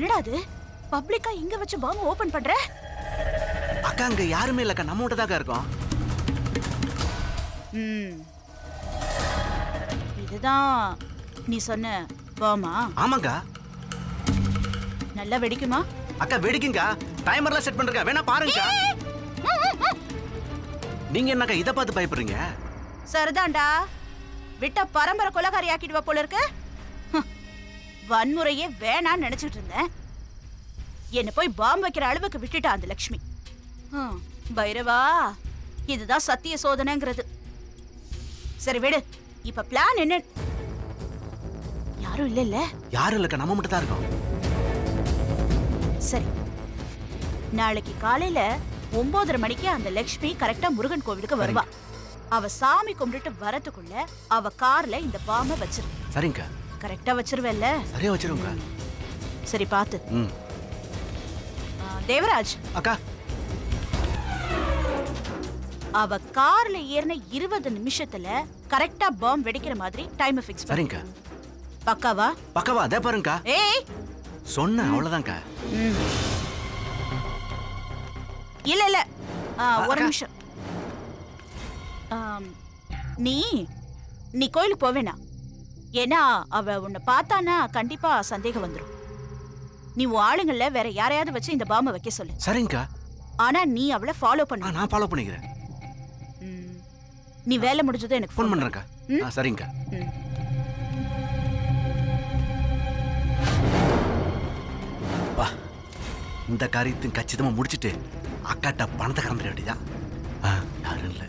என்னடா அது பப்ளிக்கா இங்க வச்சு பாம்பு ஓபன் பண்ற? அக்கா அங்க யாருமே இல்லக்கா, நம்ம மட்டும் தான் இருக்கோம். இதுதான் நீ சொன்ன பாமா? ஆமாங்கா. நல்லா வெடிக்குமா? அக்கா வெடிக்குங்கா, டைமர்லாம் செட் பண்றேன், வேணா பாருங்க. நீங்க என்னக்கா இத பார்த்து பயப்படுறீங்க? சரிதான்டா, விட்ட பரம்பரை கொலைகாரி ஆக்கிடுவா போல இருக்கு. வன்முறையே வேணான்னு நினைச்சிட்டு இருந்தேன். என்ன போய் பாம்பு வைக்கிற அளவுக்கு விட்டுட்டா அந்த லட்சுமி. பைரவா, இதுதான் சத்திய சோதனைங்கிறது. சரி விடு, இப்ப பிளான் என்ன? யாரும் இல்ல. யாரும் இல்லக்கா, நம்ம மட்டும் தான் இருக்கோம். சரி, நாளைக்கு காலையில 9:30 மணிக்கு அந்த லட்சுமி கரெக்டா முருகன் கோவிலுக்கு வருவா. அவ சாமி கும்பிட்டு வரதுக்குள்ள அவ கார்ல இந்த பாம்பை வச்சிரு. சரிங்க. கரெக்டா வச்சிருவல்ல? சரியா வச்சிருங்க. சரி பாத்து. தேவராஜ் அக்கா, அவ கார்ல ஏறின 20 நிமிஷத்துல கரெக்டா பாம்பு வெடிக்கிற மாதிரி டைம் ஃபிக்ஸ் பண்ணு. சரிங்க. பக்காவா? பக்காவா, அதே பாருங்கக்கா. ஏய் சொன்ன அவ்வளவுதான்க்கா. இல்ல ஒரு நிமிஷம். நீ கோயிலுக்கு போவேனா? ஏன்னா அவ உன்னை பார்த்தானா கண்டிப்பா சந்தேகம் வந்துடும். நீ உன் ஆளுங்கள்ல வேற யாரையாவது வச்சு இந்த பாம்பை வைக்க சொல்லு. சரிங்கக்கா. ஆனா நீ அவளை ஃபாலோ பண்ணு. நான் ஃபாலோ பண்ணிக்கிறேன். நீ வேலை முடிஞ்சதும் எனக்கு ஃபோன் பண்றேன்க்கா. சரிங்கக்கா. வா, இந்த காரியத்தையும் கச்சிதமா முடிச்சிட்டு அக்காட்ட பணத்தை கறந்துட வேண்டியதா. யாரும் இல்லை.